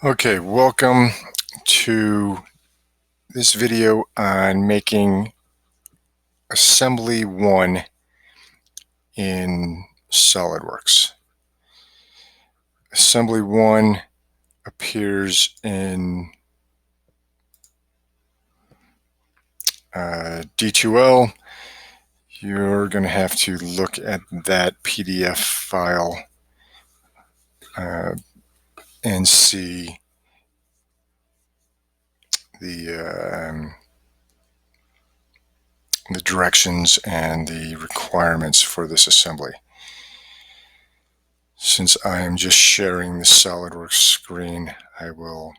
Okay, welcome to this video on making Assembly 1 in SolidWorks. Assembly 1 appears in D2L. You're going to have to look at that PDF file and see the directions and the requirements for this assembly. Since I am just sharing the SolidWorks screen, I will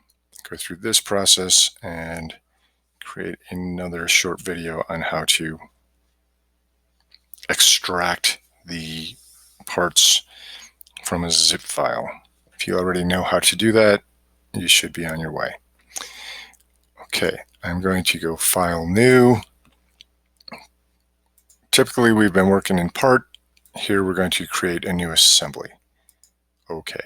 go through this process and create another short video on how to extract the parts from a zip file. If you already know how to do that, you should be on your way. Okay, I'm going to go File, New. Typically, we've been working in part. Here, we're going to create a new assembly. Okay.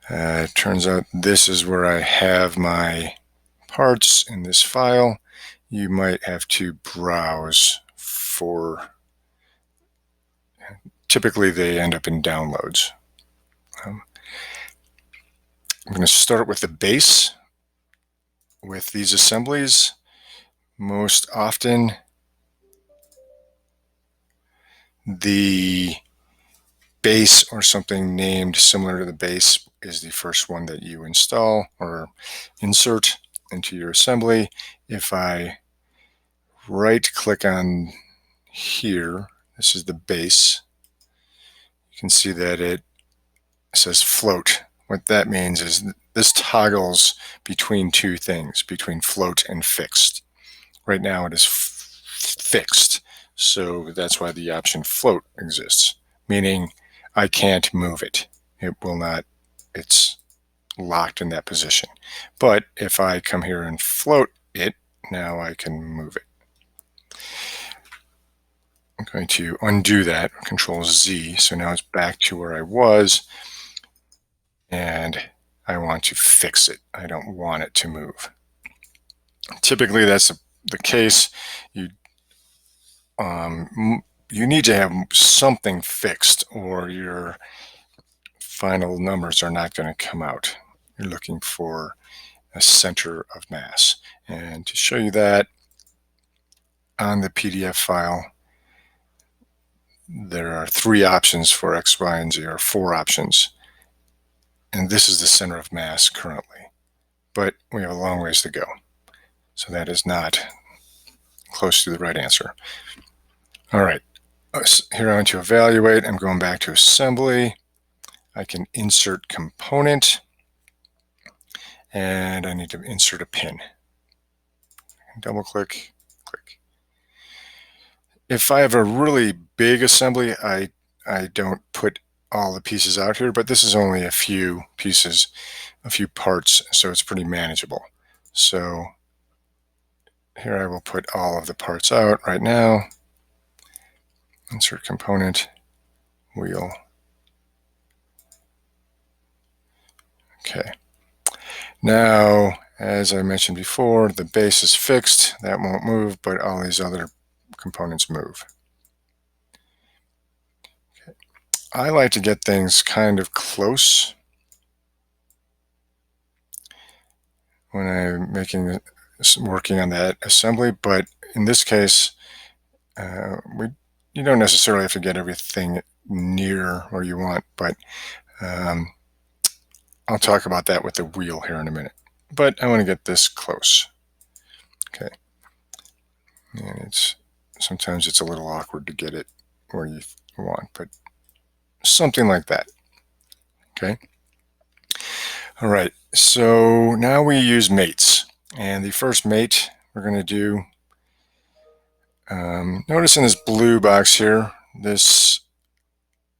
It turns out this is where I have my parts in this file. You might have to browse for, typically they end up in downloads. I'm going to start with the base with these assemblies. Most often the base or something named similar to the base is the first one that you install or insert into your assembly. If I right click on here, this is the base, you can see that it says float. What that means is this toggles between two things, between float and fixed. Right now it is fixed, so that's why the option float exists, meaning I can't move it. It will not, it's locked in that position. But if I come here and float it, now I can move it. I'm going to undo that, Control Z, so now it's back to where I was, and I want to fix it. I don't want it to move. Typically that's the case. You need to have something fixed or your final numbers are not going to come out. You're looking for a center of mass. And to show you that, on the PDF file, there are 3 options for X, Y, and Z, or 4 options. And this is the center of mass currently. But we have a long ways to go. So that is not close to the right answer. All right, here I want to evaluate. I'm going back to assembly. I can insert component, and I need to insert a pin. Double click, click. If I have a really big assembly, I don't put all the pieces out here, but this is only a few pieces, a few parts, so it's pretty manageable. So here I will put all of the parts out right now. Insert component, wheel. Okay. Now, as I mentioned before, the base is fixed. That won't move, but all these other components move. Okay. I like to get things kind of close when I'm working on that assembly, but in this case, you don't necessarily have to get everything near where you want, but I'll talk about that with the wheel here in a minute. But I want to get this close. Okay. And sometimes it's a little awkward to get it where you want, but something like that. Okay. All right. So now we use mates. And the first mate we're going to do, notice in this blue box here, this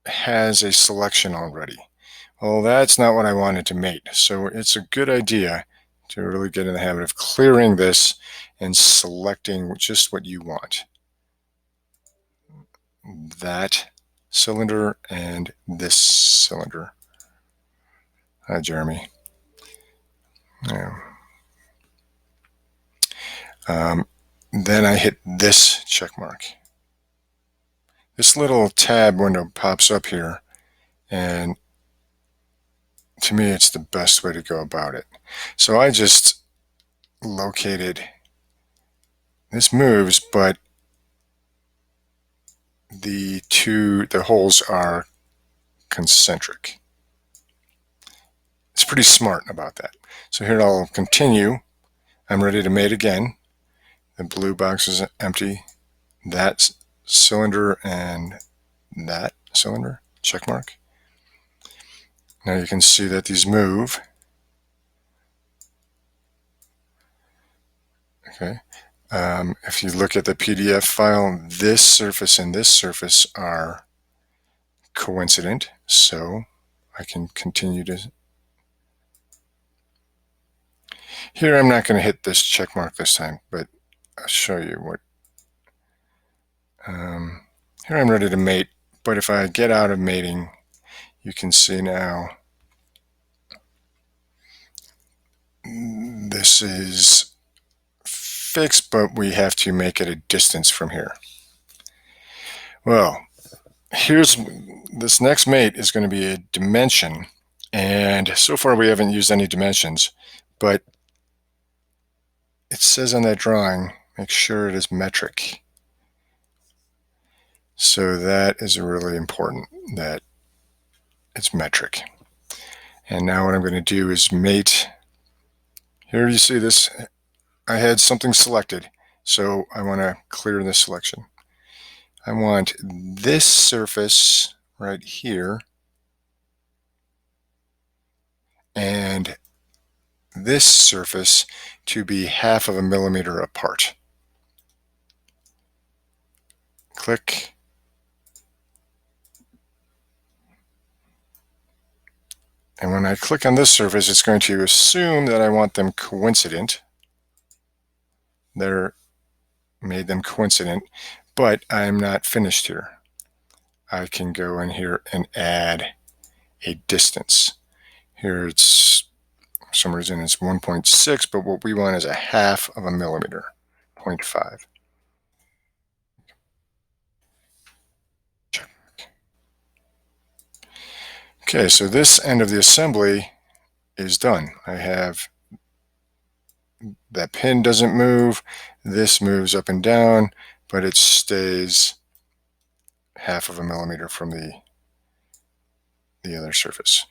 has a selection already. Well, that's not what I wanted to mate. So it's a good idea to really get in the habit of clearing this and selecting just what you want. That cylinder and this cylinder. Hi, Jeremy. Yeah. Then I hit this check mark. This little tab window pops up here, and to me, it's the best way to go about it. So I just located, this moves, but the holes are concentric. It's pretty smart about that. So here I'll continue. I'm ready to mate again. The blue box is empty. That cylinder and that cylinder, check mark. Now you can see that these move. Okay. If you look at the PDF file, this surface and this surface are coincident, so I can continue to. Here I'm not going to hit this check mark this time, but I'll show you what. Here I'm ready to mate, but if I get out of mating, you can see now this is fixed, but we have to make it a distance from here. Well, here's this next mate is going to be a dimension, and so far we haven't used any dimensions, but it says on that drawing, make sure it is metric. So that is really important that it's metric. And now what I'm going to do is mate. Here you see this, I had something selected, so I want to clear this selection. I want this surface right here and this surface to be 1/2 millimeter apart. Click. And when I click on this surface, it's going to assume that I want them coincident. They're made them coincident, but I'm not finished here. I can go in here and add a distance. Here it's, for some reason it's 1.6, but what we want is 1/2 millimeter, 0.5. Okay, so this end of the assembly is done. I have that pin doesn't move, this moves up and down, but it stays 1/2 millimeter from the other surface.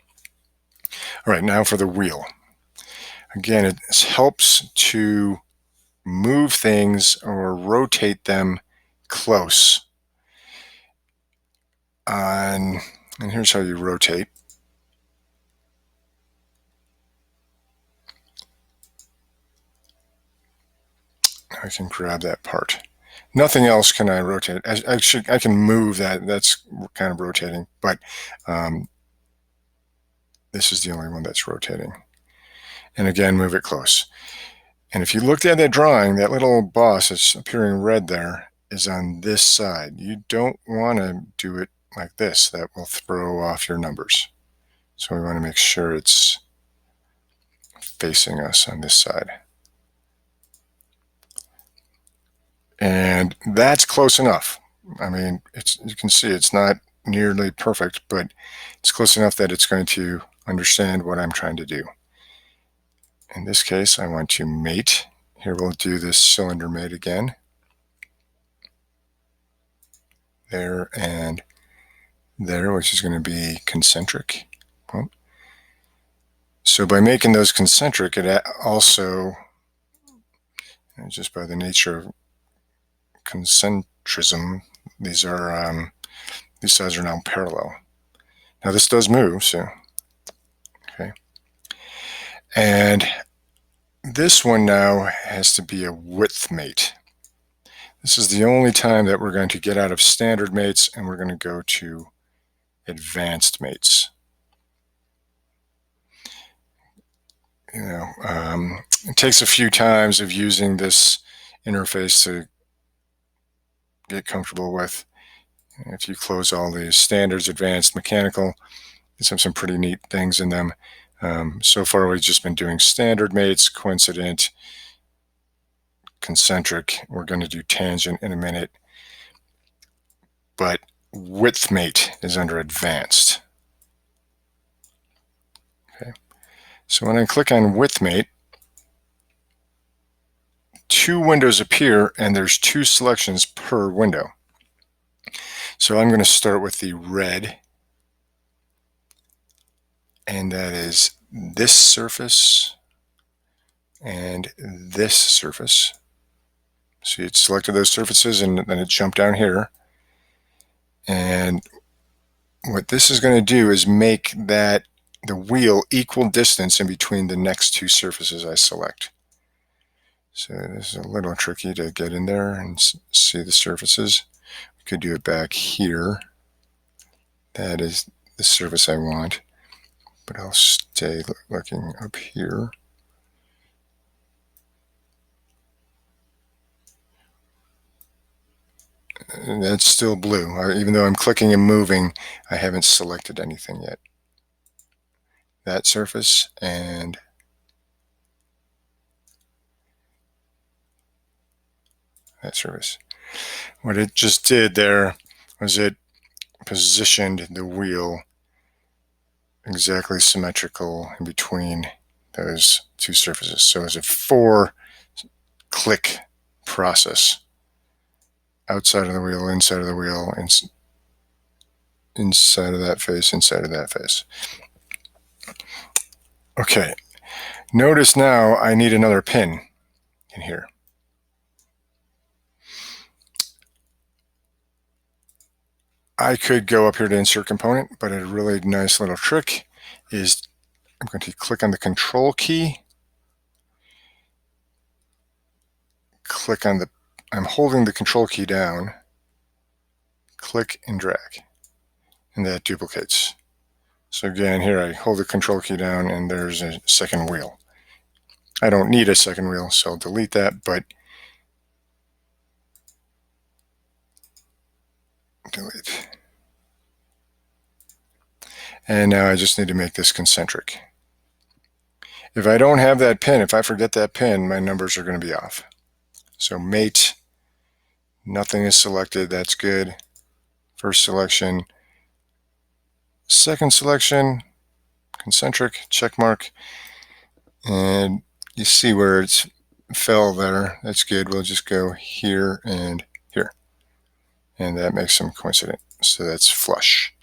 All right, now for the wheel. Again, it helps to move things or rotate them close. And here's how you rotate. I can grab that part. Nothing else can I rotate. I can move that. That's kind of rotating, but this is the only one that's rotating. And again, move it close. And if you looked at that drawing, that little boss that's appearing red there is on this side. You don't want to do it like this. That will throw off your numbers. So we want to make sure it's facing us on this side. And that's close enough. I mean, you can see it's not nearly perfect, but it's close enough that it's going to understand what I'm trying to do. In this case, I want to mate. Here we'll do this cylinder mate again. There and there, which is going to be concentric. Well, so by making those concentric, it also, just by the nature of concentrism, these sides are now parallel. Now this does move, so okay. And this one now has to be a width mate. This is the only time that we're going to get out of standard mates and we're going to go to advanced mates. It takes a few times of using this interface to get comfortable with. If you close all these standards, advanced, mechanical, these have some pretty neat things in them. So far, we've just been doing standard mates, coincident, concentric. We're going to do tangent in a minute. But width mate is under advanced. Okay. So when I click on width mate, two windows appear and there's two selections per window. So I'm going to start with the red, and that is this surface and this surface. So it selected those surfaces and then it jumped down here. And what this is going to do is make that the wheel equal distance in between the next two surfaces I select. So this is a little tricky to get in there and see the surfaces. We could do it back here. That is the surface I want, but I'll stay looking up here. And that's still blue. Even though I'm clicking and moving, I haven't selected anything yet. That surface and that surface. What it just did there was it positioned the wheel exactly symmetrical in between those two surfaces. So it's a 4-click process. Outside of the wheel, inside of the wheel, inside of that face, inside of that face. Okay, notice now I need another pin in here. I could go up here to insert component, but a really nice little trick is I'm going to click on the control key, click on I'm holding the control key down, click and drag, and that duplicates. So again, here I hold the control key down and there's a second wheel. I don't need a second wheel, so I'll delete that, but delete. And now I just need to make this concentric. If I don't have that pin, if I forget that pin, my numbers are going to be off. So mate, nothing is selected, that's good. First selection, second selection, concentric, check mark. And you see where it's fell there, that's good. We'll just go here and here. And that makes them coincident. So that's flush.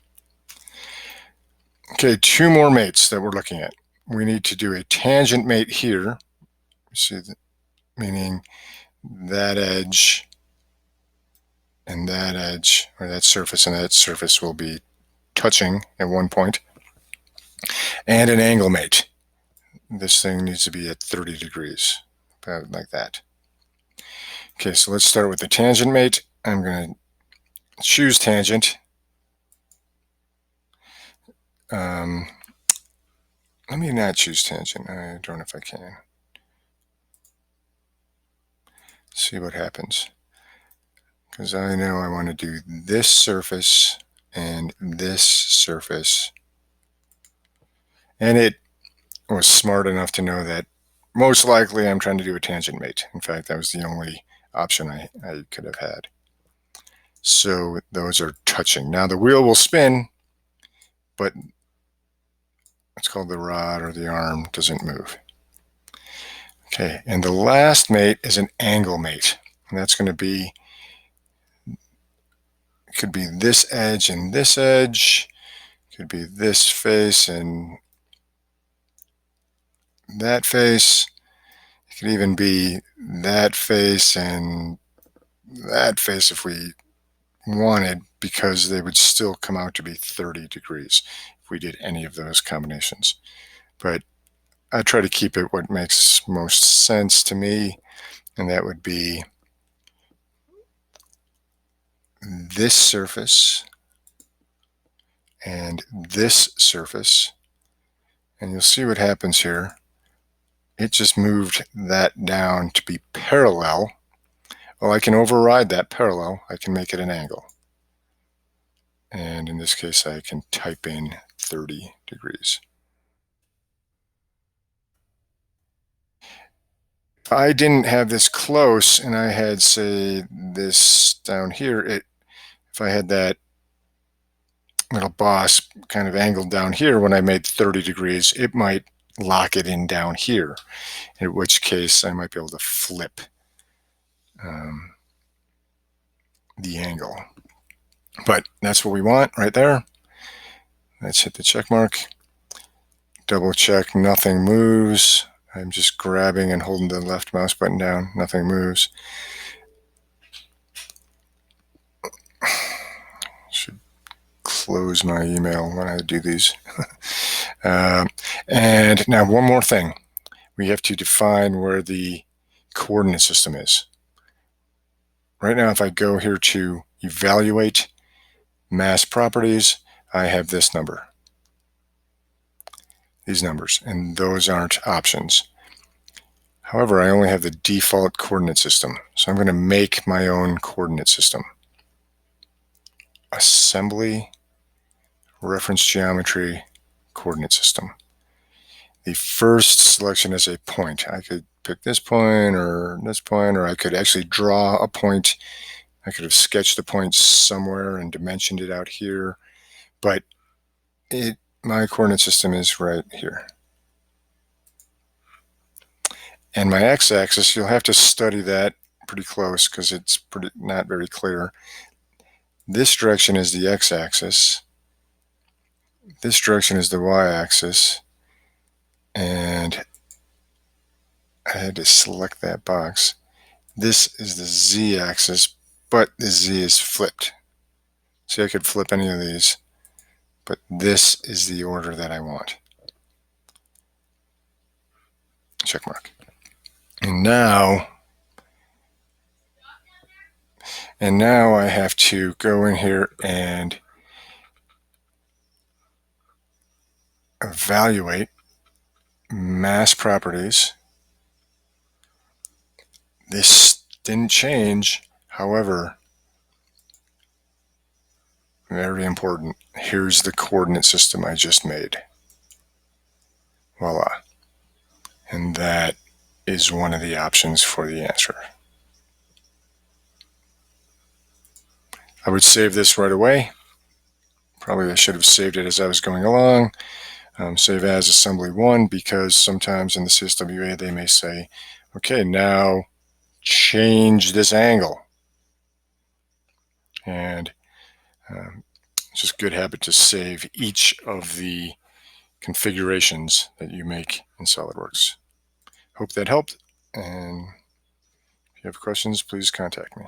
Okay, two more mates that we're looking at. We need to do a tangent mate here. See, meaning that edge and that edge, or that surface and that surface will be touching at one point. And an angle mate. This thing needs to be at 30 degrees, about like that. Okay, so let's start with the tangent mate. I'm going to choose tangent. Let me not choose tangent. I don't know if I can. See what happens. Because I know I want to do this surface and this surface. And it was smart enough to know that most likely I'm trying to do a tangent mate. In fact, that was the only option I could have had. So those are touching. Now the wheel will spin, but it's called the rod or the arm doesn't move. Okay, and the last mate is an angle mate. And that's going to be, it could be this edge and this edge. It could be this face and that face. It could even be that face and that face if we wanted, because they would still come out to be 30 degrees if we did any of those combinations. But I try to keep it what makes most sense to me, and that would be this surface and this surface. And you'll see what happens here. It just moved that down to be parallel. Well, I can override that parallel. I can make it an angle. And in this case, I can type in 30 degrees. If I didn't have this close and I had, say, this down here, if I had that little boss kind of angled down here when I made 30 degrees, it might lock it in down here, in which case I might be able to flip the angle. But that's what we want right there. Let's hit the check mark. Double check, nothing moves. I'm just grabbing and holding the left mouse button down. Nothing moves. Should close my email when I do these. And now one more thing. We have to define where the coordinate system is. Right now, if I go here to evaluate mass properties, I have this number. These numbers, and those aren't options. However, I only have the default coordinate system, so I'm going to make my own coordinate system. Assembly, reference geometry, coordinate system. The first selection is a point. I could pick this point, or I could actually draw a point. I could have sketched the point somewhere and dimensioned it out here, but my coordinate system is right here. And my x-axis, you'll have to study that pretty close because it's not very clear. This direction is the x-axis. This direction is the y-axis. And I had to select that box. This is the z-axis, but the z is flipped. See, I could flip any of these, but this is the order that I want. Check mark. And now I have to go in here and evaluate mass properties. This didn't change. However, very important, here's the coordinate system I just made. Voila. And that is one of the options for the answer. I would save this right away. Probably I should have saved it as I was going along. Save as assembly 1, because sometimes in the CSWA they may say, okay, now change this angle. And it's just a good habit to save each of the configurations that you make in SolidWorks. Hope that helped, and if you have questions, please contact me.